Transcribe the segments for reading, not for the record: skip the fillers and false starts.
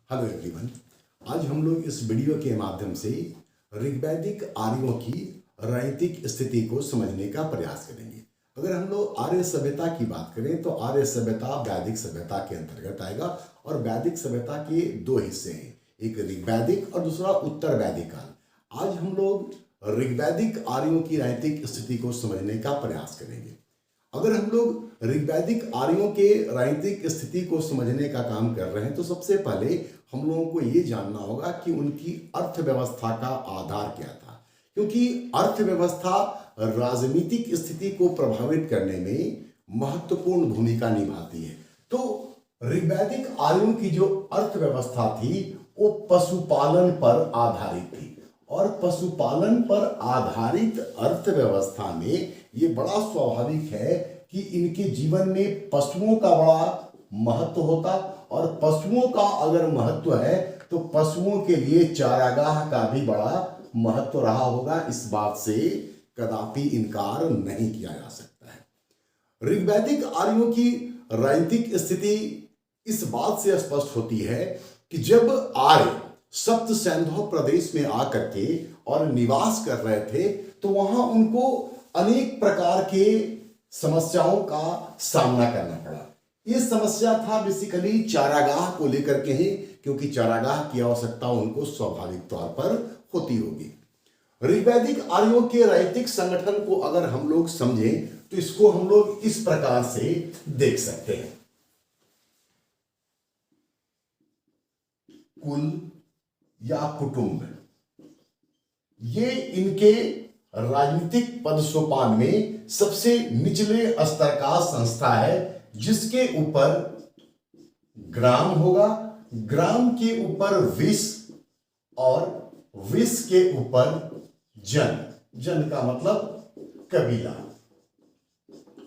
Hello everyone. आज हम लोग इस वीडियो के माध्यम से ऋग्वैदिक आर्यों की राजनीतिक स्थिति को समझने का प्रयास करेंगे। अगर हम लोग आर्य सभ्यता की बात करें तो आर्य सभ्यता वैदिक सभ्यता के अंतर्गत आएगा और वैदिक सभ्यता के दो हिस्से हैं, एक ऋग्वैदिक और दूसरा उत्तर वैदिक काल। आज हम लोग ऋग्वैदिक आर्यों की राजनीतिक स्थिति को समझने का प्रयास करेंगे। अगर हम लोग ऋग्वैदिक आर्यों के राजनीतिक स्थिति को समझने का काम कर रहे हैं तो सबसे पहले हम लोगों को ये जानना होगा कि उनकी अर्थव्यवस्था का आधार क्या था, क्योंकि अर्थव्यवस्था राजनीतिक स्थिति को प्रभावित करने में महत्वपूर्ण भूमिका निभाती है। तो ऋग्वैदिक आर्यों की जो अर्थव्यवस्था थी वो पशुपालन पर आधारित थी और पशुपालन पर आधारित अर्थव्यवस्था में ये बड़ा स्वाभाविक है कि इनके जीवन में पशुओं का बड़ा महत्व होता और पशुओं का अगर महत्व है तो पशुओं के लिए चारागाह का भी बड़ा महत्व रहा होगा। इस बात से कदापि इनकार नहीं किया जा सकता है। ऋग्वैदिक आर्यों की राजनीतिक स्थिति इस बात से स्पष्ट होती है कि जब आर्य सप्त सैंधव प्रदेश में आकर के और निवास कर रहे थे तो वहां उनको अनेक प्रकार के समस्याओं का सामना करना पड़ा। ये समस्या था बेसिकली चारागाह को लेकर के ही, क्योंकि चारागाह की आवश्यकता उनको स्वाभाविक तौर पर होती होगी। ऋग्वैदिक आर्यों के राजनीतिक संगठन को अगर हम लोग समझें तो इसको हम लोग इस प्रकार से देख सकते हैं। कुल या कुटुंब, ये इनके राजनीतिक पद सोपान में सबसे निचले स्तर का संस्था है, जिसके ऊपर ग्राम होगा, ग्राम के ऊपर विष और विष के ऊपर जन। जन का मतलब कबीला,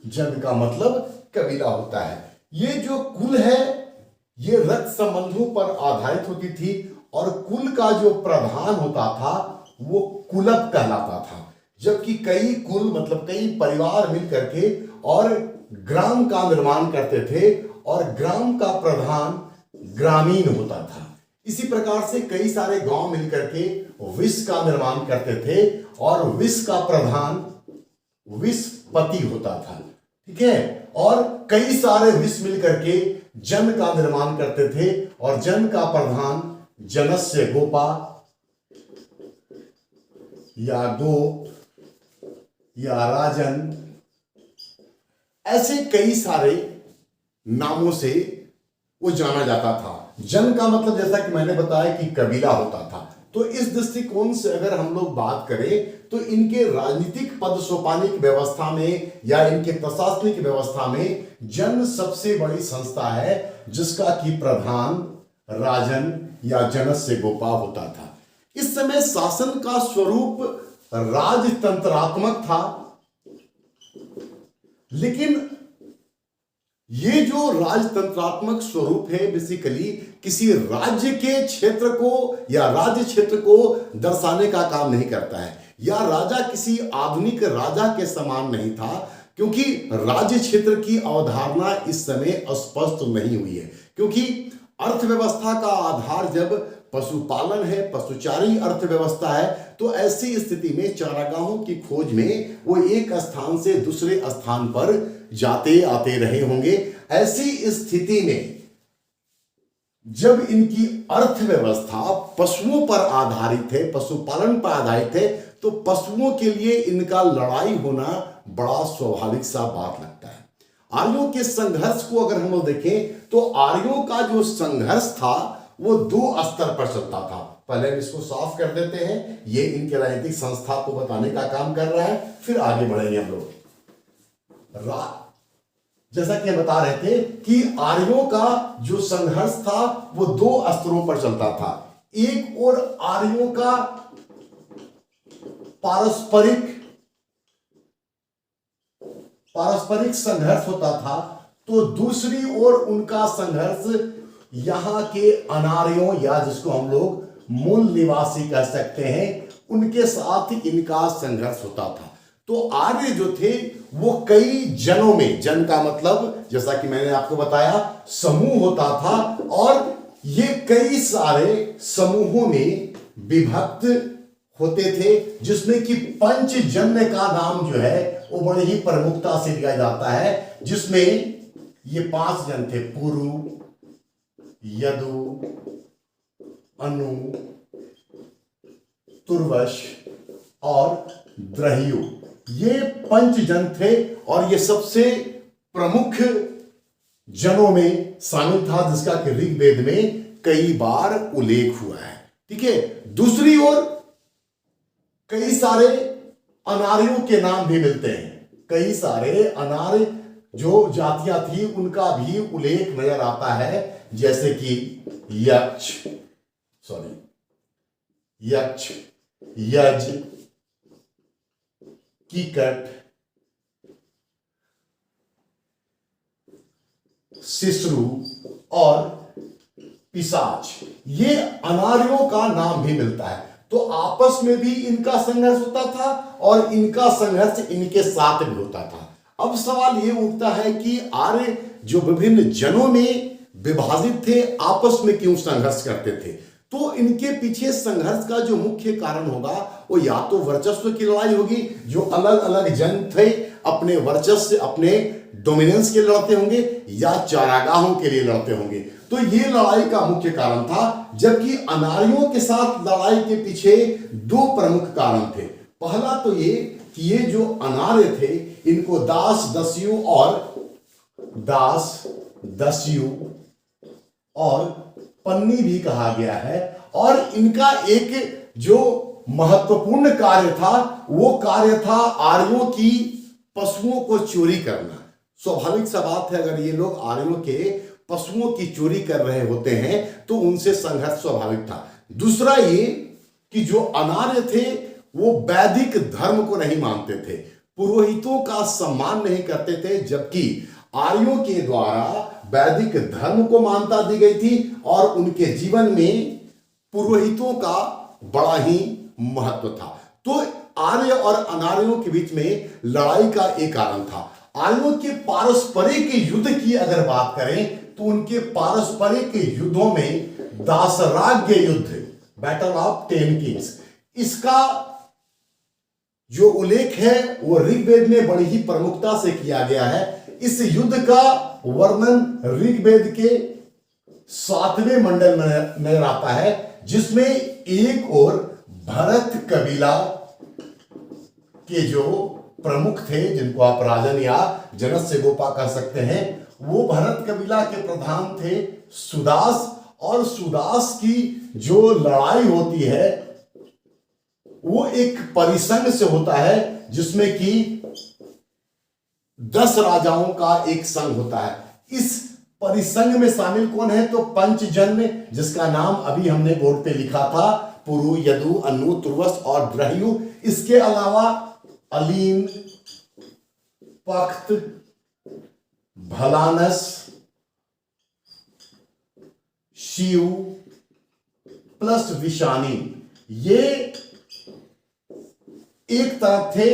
जन का मतलब कबीला होता है। ये जो कुल है ये रक्त संबंधों पर आधारित होती थी और कुल का जो प्रधान होता था वो कुलप कहलाता था, जबकि कई कुल मतलब कई परिवार मिलकर के और ग्राम का निर्माण करते थे और ग्राम का प्रधान ग्रामीण होता था। इसी प्रकार से कई सारे गांव मिलकर के विष का निर्माण करते थे और विष का प्रधान विषपति होता था, ठीक है। और कई सारे विष मिलकर के जन का निर्माण करते थे और जन का प्रधान जनस्य गोपा या गोप या राजन, ऐसे कई सारे नामों से वो जाना जाता था। जन का मतलब जैसा कि मैंने बताया कि कबीला होता था। तो इस दृष्टिकोण से अगर हम लोग बात करें तो इनके राजनीतिक पद सोपानिक व्यवस्था में या इनके प्रशासनिक व्यवस्था में जन सबसे बड़ी संस्था है, जिसका कि प्रधान राजन या जनस्य गोपा होता था। इस समय शासन का स्वरूप राजतंत्रात्मक था, लेकिन ये जो राजतंत्रात्मक स्वरूप है बेसिकली किसी राज्य के क्षेत्र को या राज्य क्षेत्र को दर्शाने का काम नहीं करता है, या राजा किसी आधुनिक राजा के समान नहीं था, क्योंकि राज्य क्षेत्र की अवधारणा इस समय स्पष्ट नहीं हुई है। क्योंकि अर्थव्यवस्था का आधार जब पशुपालन है, पशुचारी अर्थव्यवस्था है, तो ऐसी स्थिति में चारागाहों की खोज में वो एक स्थान से दूसरे स्थान पर जाते आते रहे होंगे। ऐसी स्थिति में जब इनकी अर्थव्यवस्था पशुओं पर आधारित है, पशुपालन पर आधारित है, तो पशुओं के लिए इनका लड़ाई होना बड़ा स्वाभाविक सा बात लगता है। आर्यों के संघर्ष को अगर हम लोग देखें तो आर्यों का जो संघर्ष था वो दो स्तर पर चलता था। पहले हम इसको साफ कर देते हैं, ये इनके राजनीतिक संस्था को बताने का काम कर रहा है, फिर आगे बढ़ेंगे हम लोग। जैसा कि हम बता रहे थे कि आर्यों का जो संघर्ष था वो दो स्तरों पर चलता था। एक ओर आर्यों का पारस्परिक संघर्ष होता था, तो दूसरी ओर उनका संघर्ष यहां के अनार्यों या जिसको हम लोग मूल निवासी कह सकते हैं उनके साथ इनका संघर्ष होता था। तो आर्य जो थे वो कई जनों में, जन का मतलब जैसा कि मैंने आपको बताया समूह होता था, और ये कई सारे समूहों में विभक्त होते थे, जिसमें कि पंचजन्य का नाम जो है वो बड़े ही प्रमुखता से लिया जाता है, जिसमें ये 5 जन थे, पुरु, यदु, अनु, तुर्वश और द्रह्यु। ये पंचजन थे और ये सबसे प्रमुख जनों में शामिल था, जिसका कि ऋग्वेद में कई बार उल्लेख हुआ है। ठीक है, दूसरी ओर कई सारे अनार्यों के नाम भी मिलते हैं। कई सारे अनार्य जो जातियां थी उनका भी उल्लेख नजर आता है, जैसे कि यक्ष, यज, कीकट, सिसरु और पिशाच। ये अनार्यों का नाम भी मिलता है। तो आपस में भी इनका संघर्ष होता था और इनका संघर्ष इनके साथ भी होता था। अब सवाल ये उठता है कि आर्य जो विभिन्न जनों में विभाजित थे, आपस में क्यों संघर्ष करते थे? तो इनके पीछे संघर्ष का जो मुख्य कारण होगा वो या तो वर्चस्व की लड़ाई होगी, जो अलग अलग जन थे अपने वर्चस्व, अपने डोमिनेंस के लिए लड़ते होंगे, या चारागाहों के लिए लड़ते होंगे। तो ये लड़ाई का मुख्य कारण था। जबकि अनार्यों के साथ लड़ाई के पीछे 2 प्रमुख कारण थे। पहला तो ये कि ये जो अनार्य थे इनको दास दस्यु और पन्नी भी कहा गया है। और इनका एक जो महत्वपूर्ण कार्य था वो कार्य था आर्यों की पशुओं को चोरी करना। स्वाभाविक सा बात है, अगर ये लोग आर्यों के पशुओं की चोरी कर रहे होते हैं तो उनसे संघर्ष स्वाभाविक था। दूसरा ये कि जो अनार्य थे वो वैदिक धर्म को नहीं मानते थे, पुरोहितों का सम्मान नहीं करते थे, जबकि आर्यों के द्वारा वैदिक धर्म को मान्यता दी गई थी और उनके जीवन में पुरोहितों का बड़ा ही महत्व था। तो आर्य और अनार्यों के बीच में लड़ाई का एक कारण था। आर्यों के पारस्परिक युद्ध की अगर बात करें तो उनके पारस्परिक युद्धों में दासराग्य युद्ध, बैटल ऑफ 10 किंग्स, इसका जो उल्लेख है वो ऋग्वेद में बड़ी ही प्रमुखता से किया गया है। इस युद्ध का वर्णन ऋग्वेद के 7वें मंडल में नजर आता है, जिसमें एक और भरत कबीला के जो प्रमुख थे, जिनको आप राजन या जनक से गोपा कह सकते हैं, वो भरत कबीला के प्रधान थे सुदास। और सुदास की जो लड़ाई होती है वो एक परिसंघ से होता है, जिसमें कि 10 राजाओं का एक संघ होता है। इस परिसंघ में शामिल कौन है? तो पंचजन्य, जिसका नाम अभी हमने बोर्ड पे लिखा था, पुरु, यदु, अनु, तुर्वस और द्रह्यु। इसके अलावा अलीन, पख्त, भलानस, शिव प्लस विशानी, ये एक तरफ थे,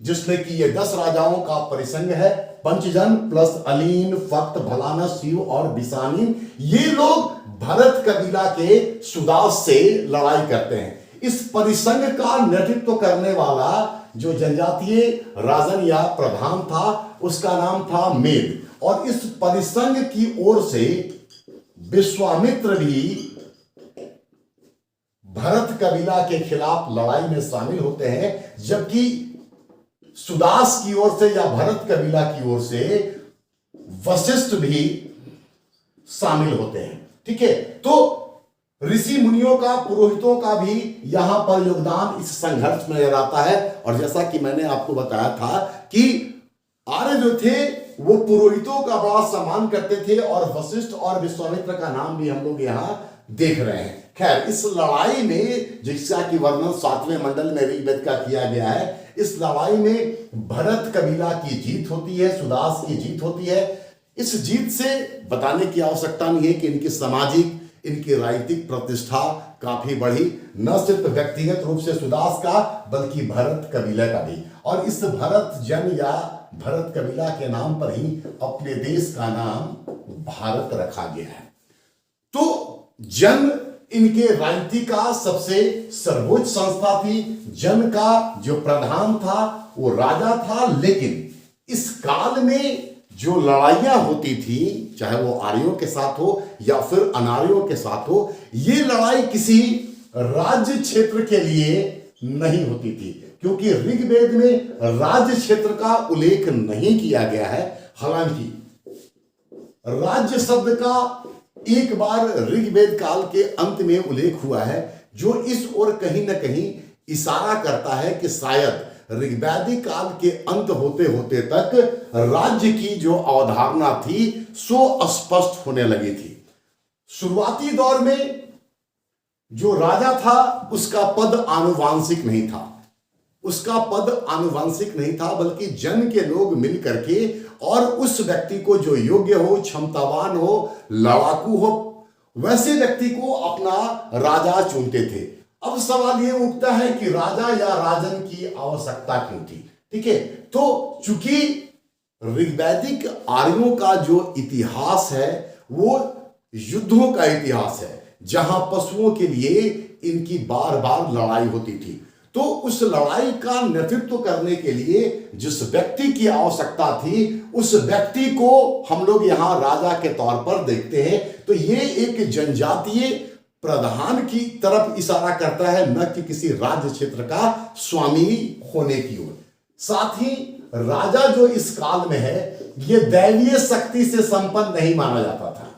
जिसमें कि ये 10 राजाओं का परिसंघ है। पंचजन प्लस अलीन, फक्त, भलानस, शिव और विशानी, ये लोग भरत कबीला के सुदास से लड़ाई करते हैं। इस परिसंघ का नेतृत्व करने वाला जो जनजातीय राजन या प्रधान था उसका नाम था मेद। और इस परिसंघ की ओर से विश्वामित्र भी भरत कबीला के खिलाफ लड़ाई में शामिल होते हैं, जबकि सुदास की ओर से या भरत कबीला की ओर से वशिष्ठ भी शामिल होते हैं। ठीक है, तो ऋषि मुनियों का, पुरोहितों का भी यहां पर योगदान इस संघर्ष में नजर आता है। और जैसा कि मैंने आपको बताया था कि आर्य जो थे वो पुरोहितों का बड़ा सम्मान करते थे, और वशिष्ठ और विश्वामित्र का नाम भी हम लोग यहां देख रहे हैं। खैर, इस लड़ाई में, जिसका कि वर्णन 7वें मंडल में ऋग्वेद का किया गया है, इस लड़ाई में भरत कबीला की जीत होती है, सुदास की जीत होती है। इस जीत से बताने की आवश्यकता नहीं है कि इनकी सामाजिक, इनकी राजनीतिक प्रतिष्ठा काफी बढ़ी, न सिर्फ व्यक्तिगत रूप से सुदास का बल्कि भरत कबीला का भी। और इस भरत जन या भरत कबीला के नाम पर ही अपने देश का नाम भारत रखा गया है। तो जन इनके राजनीति का सबसे सर्वोच्च संस्था थी। जन का जो प्रधान था वो राजा था। लेकिन इस काल में जो लड़ाइयां होती थी, चाहे वो आर्यों के साथ हो या फिर अनार्यों के साथ हो, ये लड़ाई किसी राज्य क्षेत्र के लिए नहीं होती थी, क्योंकि ऋग्वेद में राज्य क्षेत्र का उल्लेख नहीं किया गया है। हालांकि राज्य शब्द का एक बार ऋग्वेद काल के अंत में उल्लेख हुआ है, जो इस ओर कहीं ना कहीं इशारा करता है कि शायद ऋग्वैदिक काल के अंत होते होते तक राज्य की जो अवधारणा थी सो स्पष्ट होने लगी थी। शुरुआती दौर में जो राजा था उसका पद आनुवांशिक नहीं था, उसका पद आनुवांशिक नहीं था, बल्कि जन के लोग मिल करके और उस व्यक्ति को जो योग्य हो, क्षमतावान हो, लड़ाकू हो, वैसे व्यक्ति को अपना राजा चुनते थे। अब सवाल ये उठता है कि राजा या राजन की आवश्यकता क्यों थी? ठीक है, तो चूंकि ऋग्वैदिक आर्यों का जो इतिहास है वो युद्धों का इतिहास है, जहां पशुओं के लिए इनकी बार बार लड़ाई होती थी, तो उस लड़ाई का नेतृत्व करने के लिए जिस व्यक्ति की आवश्यकता थी उस व्यक्ति को हम लोग यहां राजा के तौर पर देखते हैं। तो ये एक जनजातीय प्रधान की तरफ इशारा करता है, न कि किसी राज्य क्षेत्र का स्वामी होने की ओर। साथ ही राजा जो इस काल में है ये दैवीय शक्ति से संपन्न नहीं माना जाता था,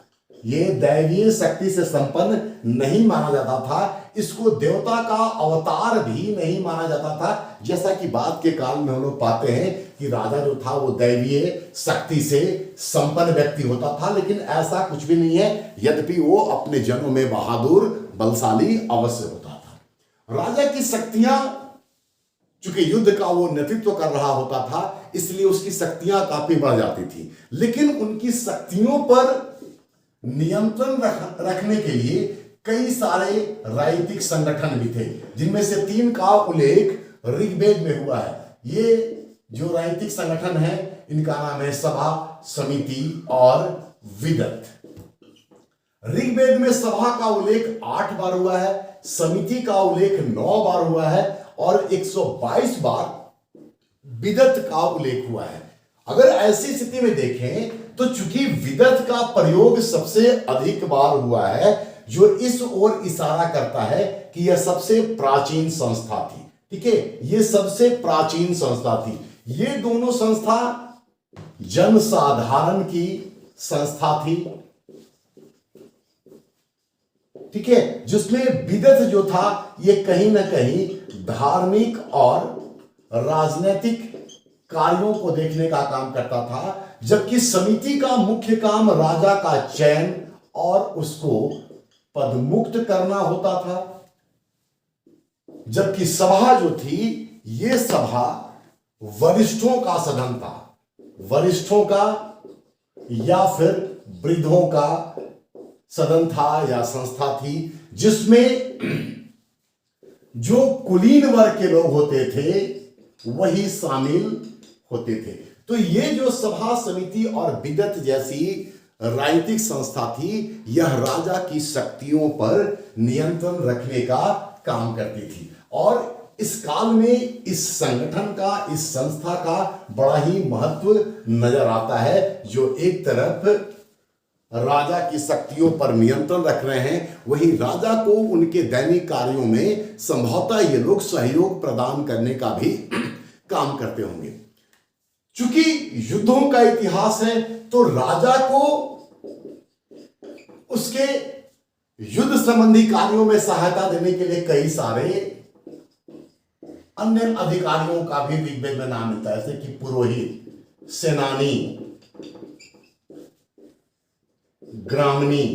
ये दैवीय शक्ति से संपन्न नहीं माना जाता था, इसको देवता का अवतार भी नहीं माना जाता था। जैसा कि बाद के काल में हम लोग पाते हैं कि राजा जो था वो दैवीय शक्ति से संपन्न व्यक्ति होता था, लेकिन ऐसा कुछ भी नहीं है, यद्यपि वो अपने जनों में बहादुर बलशाली अवश्य होता था। राजा की शक्तियां, चूंकि युद्ध का वो नेतृत्व कर रहा होता था, इसलिए उसकी शक्तियां काफी बढ़ जाती थी, लेकिन उनकी शक्तियों पर नियंत्रण रखने के लिए कई सारे राजनीतिक संगठन भी थे, जिनमें से 3 का उल्लेख ऋग्वेद में हुआ है। ये जो राजनीतिक संगठन है इनका नाम है सभा, समिति और विदत। ऋग्वेद में सभा का उल्लेख 8 बार हुआ है, समिति का उल्लेख 9 बार हुआ है और 122 बार विदत का उल्लेख हुआ है। अगर ऐसी स्थिति में देखें तो चूंकि विदत का प्रयोग सबसे अधिक बार हुआ है, जो इस ओर इशारा करता है कि यह सबसे प्राचीन संस्था थी। ठीक है, यह सबसे प्राचीन संस्था थी। ये दोनों संस्था जनसाधारण की संस्था थी। ठीक है, जिसमें विदत जो था यह कहीं ना कहीं धार्मिक और राजनीतिक कार्यों को देखने का काम करता था, जबकि समिति का मुख्य काम राजा का चयन और उसको पदमुक्त करना होता था। जबकि सभा जो थी ये सभा वरिष्ठों का सदन था, वरिष्ठों का या फिर वृद्धों का सदन था या संस्था थी, जिसमें जो कुलीन वर्ग के लोग होते थे वही शामिल होते थे। तो ये जो सभा, समिति और विदत जैसी राजनीतिक संस्था थी, यह राजा की शक्तियों पर नियंत्रण रखने का काम करती थी। और इस काल में इस संगठन का, इस संस्था का बड़ा ही महत्व नजर आता है, जो एक तरफ राजा की शक्तियों पर नियंत्रण रख रहे हैं, वहीं राजा को उनके दैनिक कार्यों में संभवतः ये लोग सहयोग प्रदान करने का भी काम करते होंगे। चूंकि युद्धों का इतिहास है तो राजा को उसके युद्ध संबंधी कार्यों में सहायता देने के लिए कई सारे अन्य अधिकारियों का भी ऋग्वेद में नाम मिलता है, जैसे कि पुरोहित, सेनानी, ग्रामणी,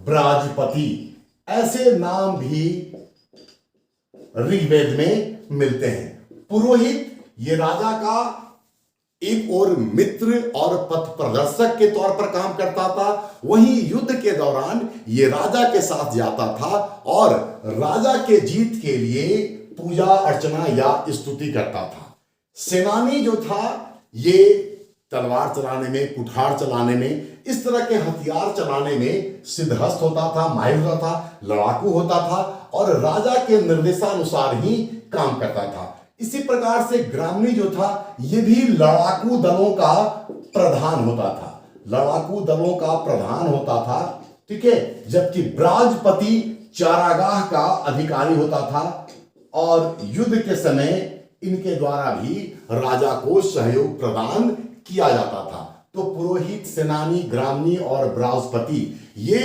ब्राजपति, ऐसे नाम भी ऋग्वेद में मिलते हैं। पुरोहित ये राजा का एक और मित्र और पथ प्रदर्शक के तौर पर काम करता था, वहीं युद्ध के दौरान ये राजा के साथ जाता था और राजा के जीत के लिए पूजा अर्चना या स्तुति करता था। सेनानी जो था ये तलवार चलाने में, कुठार चलाने में, इस तरह के हथियार चलाने में सिद्धहस्त होता था, माहिर होता था, लड़ाकू होता था और राजा के निर्देशानुसार ही काम करता था। इसी प्रकार से ग्रामणी जो था ये भी लड़ाकू दलों का प्रधान होता था, लड़ाकू दलों का प्रधान होता था, ठीक है। जबकि ब्राजपति चारागाह का अधिकारी होता था और युद्ध के समय इनके द्वारा भी राजा को सहयोग प्रदान किया जाता था। तो पुरोहित, सेनानी, ग्रामणी और ब्राजपति ये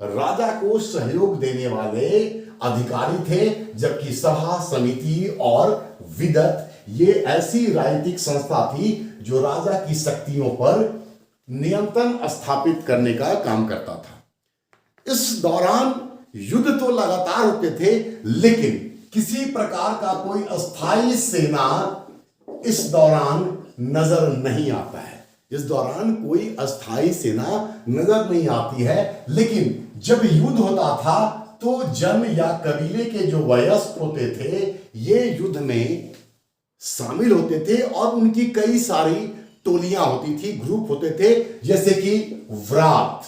राजा को सहयोग देने वाले अधिकारी थे, जबकि सभा, समिति और विदत ये ऐसी राजनीतिक संस्था थी जो राजा की शक्तियों पर नियंत्रण स्थापित करने का काम करता था। इस दौरान युद्ध तो लगातार होते थे, लेकिन किसी प्रकार का कोई अस्थायी सेना इस दौरान नजर नहीं आता है। इस दौरान कोई अस्थायी सेना नजर नहीं आती है। लेकिन जब युद्ध होता था तो जन या कबीले के जो वयस्क होते थे ये युद्ध में शामिल होते थे और उनकी कई सारी टोलियां होती थी, ग्रुप होते थे, जैसे कि व्रात,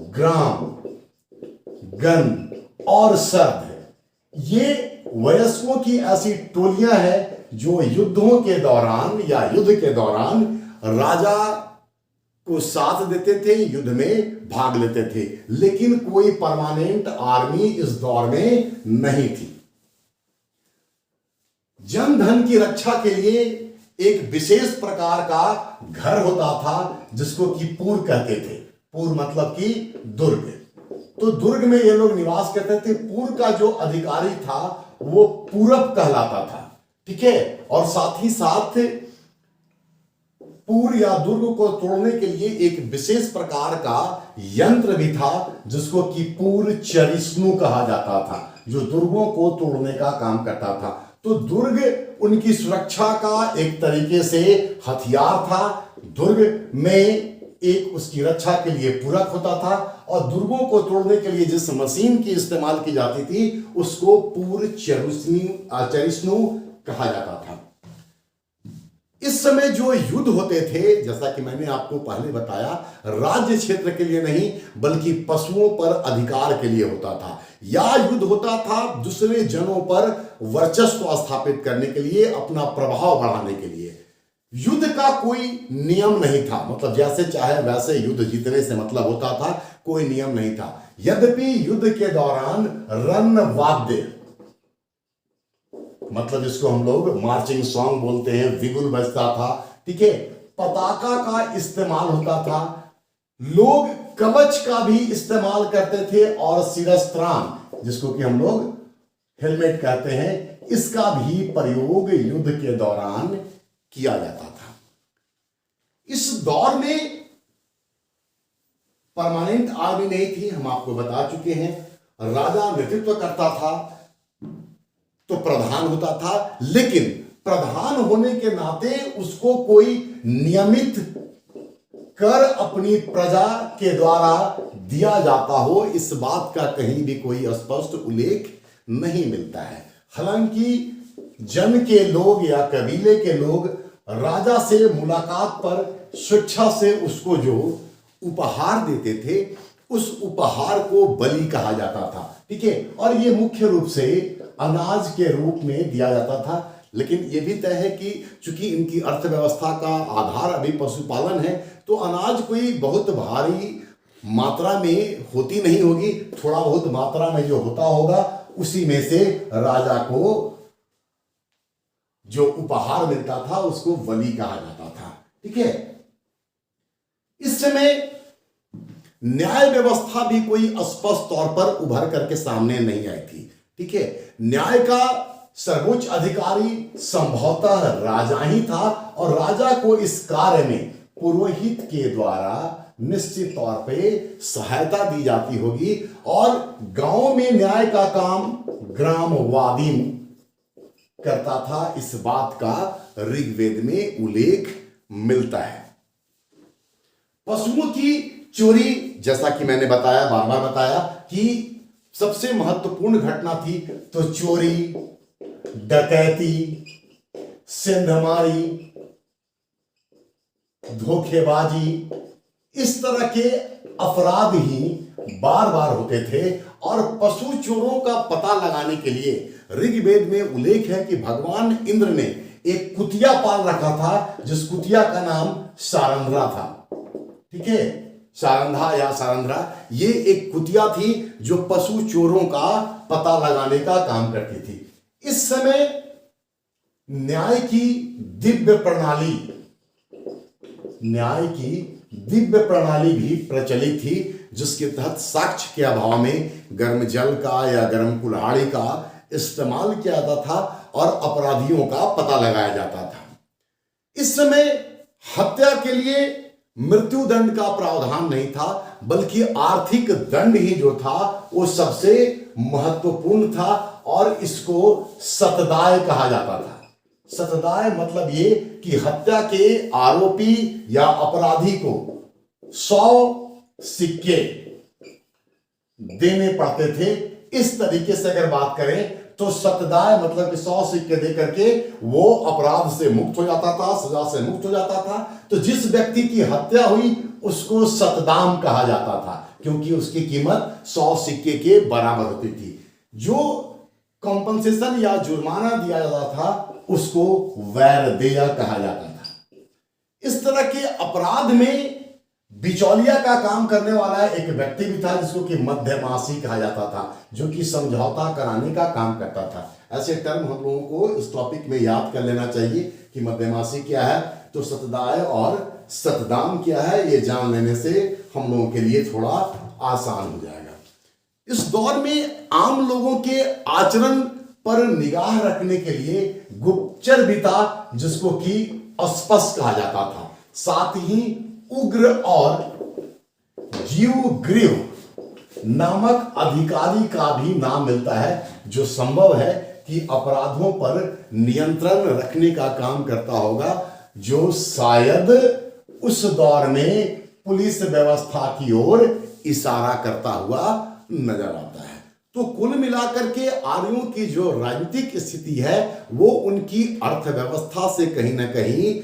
ग्राम, गण और सर्द। ये वयस्कों की ऐसी टोलियां हैं जो युद्धों के दौरान या युद्ध के दौरान राजा को साथ देते थे, युद्ध में भाग लेते थे, लेकिन कोई परमानेंट आर्मी इस दौर में नहीं थी। जन धन की रक्षा के लिए एक विशेष प्रकार का घर होता था जिसको कि पूर कहते थे। पूर मतलब कि दुर्ग। तो दुर्ग में ये लोग निवास करते थे। पूर का जो अधिकारी था वो पूरब कहलाता था, ठीक है। और साथ ही साथ पूर या दुर्ग को तोड़ने के लिए एक विशेष प्रकार का यंत्र भी था जिसको कि पूर चरिष्णु कहा जाता था, जो दुर्गों को तोड़ने का काम करता था। तो दुर्ग उनकी सुरक्षा का एक तरीके से हथियार था। दुर्ग में एक उसकी रक्षा के लिए पूरक होता था और दुर्गों को तोड़ने के लिए जिस मशीन की इस्तेमाल की जाती थी उसको पूर चरिष्णु कहा जाता था। इस समय जो युद्ध होते थे, जैसा कि मैंने आपको पहले बताया, राज्य क्षेत्र के लिए नहीं बल्कि पशुओं पर अधिकार के लिए होता था, या युद्ध होता था दूसरे जनों पर वर्चस्व स्थापित करने के लिए, अपना प्रभाव बढ़ाने के लिए। युद्ध का कोई नियम नहीं था, मतलब जैसे चाहे वैसे युद्ध जीतने से मतलब होता था, कोई नियम नहीं था। यद्यपि युद्ध के दौरान रण वाद्य, मतलब जिसको हम लोग मार्चिंग सॉन्ग बोलते हैं, विगुल बजता था, ठीक है, पताका का इस्तेमाल होता था, लोग कवच का भी इस्तेमाल करते थे और शिरस्त्राण जिसको कि हम लोग हेलमेट कहते हैं, इसका भी प्रयोग युद्ध के दौरान किया जाता था। इस दौर में परमानेंट आर्मी नहीं थी, हम आपको बता चुके हैं। राजा नेतृत्व करता था तो प्रधान होता था, लेकिन प्रधान होने के नाते उसको कोई नियमित कर अपनी प्रजा के द्वारा दिया जाता हो, इस बात का कहीं भी कोई स्पष्ट उल्लेख नहीं मिलता है। हालांकि जन के लोग या कबीले के लोग राजा से मुलाकात पर स्वेच्छा से उसको जो उपहार देते थे उस उपहार को बलि कहा जाता था, ठीक है। और ये मुख्य रूप से अनाज के रूप में दिया जाता था। लेकिन यह भी तय है कि चूंकि इनकी अर्थव्यवस्था का आधार अभी पशुपालन है, तो अनाज कोई बहुत भारी मात्रा में होती नहीं होगी, थोड़ा बहुत मात्रा में जो होता होगा उसी में से राजा को जो उपहार मिलता था उसको बलि कहा जाता था, ठीक है। इस समय न्याय व्यवस्था भी कोई स्पष्ट तौर पर उभर करके सामने नहीं आई थी, ठीक है। न्याय का सर्वोच्च अधिकारी संभवतः राजा ही था और राजा को इस कार्य में पुरोहित के द्वारा निश्चित तौर पे सहायता दी जाती होगी और गांव में न्याय का काम ग्रामवादीन करता था। इस बात का ऋग्वेद में उल्लेख मिलता है। पशुओं की चोरी, जैसा कि मैंने बताया, बार बार बताया कि सबसे महत्वपूर्ण घटना थी, तो चोरी, डकैती, सेंधमारी, धोखेबाजी, इस तरह के अपराध ही बार बार होते थे। और पशु चोरों का पता लगाने के लिए ऋग्वेद में उल्लेख है कि भगवान इंद्र ने एक कुतिया पाल रखा था, जिस कुतिया का नाम सारंध्रा था। ठीक है, सारंधा या सारंध्रा, ये एक कुतिया थी जो पशु चोरों का पता लगाने का काम करती थी। इस समय न्याय की दिव्य प्रणाली भी प्रचलित थी, जिसके तहत साक्ष्य के अभाव में गर्म जल का या गर्म कुल्हाड़ी का इस्तेमाल किया जाता था और अपराधियों का पता लगाया जाता था। इस समय हत्या के लिए मृत्यु दंड का प्रावधान नहीं था, बल्कि आर्थिक दंड ही जो था वो सबसे महत्वपूर्ण था, और इसको सतदाय कहा जाता था। सतदाय मतलब ये कि हत्या के आरोपी या अपराधी को 100 सिक्के देने पड़ते थे। इस तरीके से अगर बात करें तो सतदाय मतलब कि 100 सिक्के दे करके वो अपराध से मुक्त हो जाता था, सजा से मुक्त हो जाता था। तो जिस व्यक्ति की हत्या हुई उसको सतदाम कहा जाता था, क्योंकि उसकी कीमत 100 सिक्के के बराबर होती थी। जो कॉम्पनसेशन या जुर्माना दिया जाता था उसको वैरदेय कहा जाता था। इस तरह के अपराध में बिचौलिया का काम करने वाला एक व्यक्ति भी था, जिसको कि मध्यमासी कहा जाता था, जो कि समझौता कराने का काम करता था। ऐसे टर्म हम लोगों को इस टॉपिक में याद कर लेना चाहिए कि मध्यमासी क्या है, तो सतदाय और सतदाम क्या है, ये जान लेने से हम लोगों के लिए थोड़ा आसान हो जाएगा। इस दौर में आम लोगों के आचरण पर निगाह रखने के लिए गुप्तचर भी था, जिसको कि अस्पष्ट कहा जाता था। साथ ही उग्र और जीवग्रीव नामक अधिकारी का भी नाम मिलता है, जो संभव है कि अपराधों पर नियंत्रण रखने का काम करता होगा, जो शायद उस दौर में पुलिस व्यवस्था की ओर इशारा करता हुआ नजर आता है। तो कुल मिलाकर के आर्यों की जो राजनीतिक स्थिति है वो उनकी अर्थव्यवस्था से कहीं ना कहीं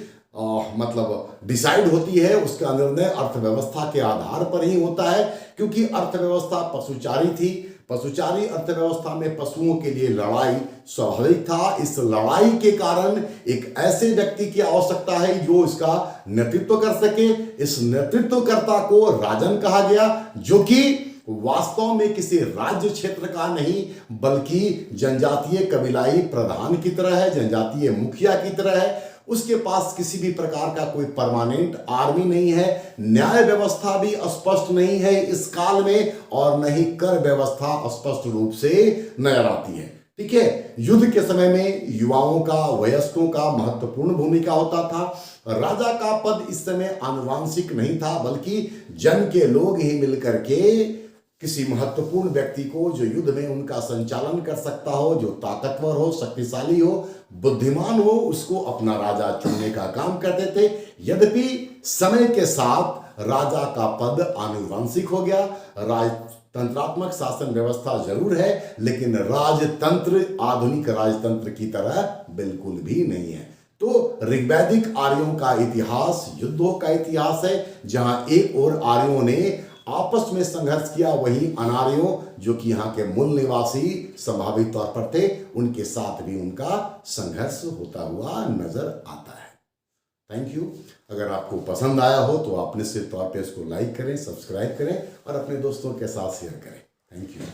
मतलब डिसाइड होती है। उसका निर्णय अर्थव्यवस्था के आधार पर ही होता है, क्योंकि अर्थव्यवस्था पशुचारी थी। पशुचारी अर्थव्यवस्था में पशुओं के लिए लड़ाई स्वाभाविक था। इस लड़ाई के कारण एक ऐसे व्यक्ति की आवश्यकता है जो इसका नेतृत्व कर सके। इस नेतृत्वकर्ता को राजन कहा गया, जो कि वास्तव में किसी राज्य क्षेत्र का नहीं, बल्कि जनजातीय कबीलाई प्रधान की तरह है, जनजातीय मुखिया की तरह है। उसके पास किसी भी प्रकार का कोई परमानेंट आर्मी नहीं है। न्याय व्यवस्था भी स्पष्ट नहीं है इस काल में, और न ही कर व्यवस्था स्पष्ट रूप से नजर आती है। ठीक है, युद्ध के समय में युवाओं का, वयस्कों का महत्वपूर्ण भूमिका होता था। राजा का पद इस समय आनुवांशिक नहीं था, बल्कि जन के लोग ही मिलकर के किसी महत्वपूर्ण व्यक्ति को, जो युद्ध में उनका संचालन कर सकता हो, जो ताकतवर हो, शक्तिशाली हो, बुद्धिमान हो, उसको अपना राजा चुनने का काम करते थे। यद्यपि समय के साथ राजा का पद आनुवंशिक हो गया। राजतंत्रात्मक शासन व्यवस्था जरूर है, लेकिन राजतंत्र आधुनिक राजतंत्र की तरह बिल्कुल भी नहीं है। तो ऋग्वैदिक आर्यों का इतिहास युद्धों का इतिहास है, जहां एक ओर आर्यों ने आपस में संघर्ष किया, वहीं अनार्यों, जो कि यहाँ के मूल निवासी संभावित तौर पर थे, उनके साथ भी उनका संघर्ष होता हुआ नजर आता है। Thank you. अगर आपको पसंद आया हो तो आप निश्चित तौर पे इसको लाइक करें, सब्सक्राइब करें और अपने दोस्तों के साथ शेयर करें। Thank you.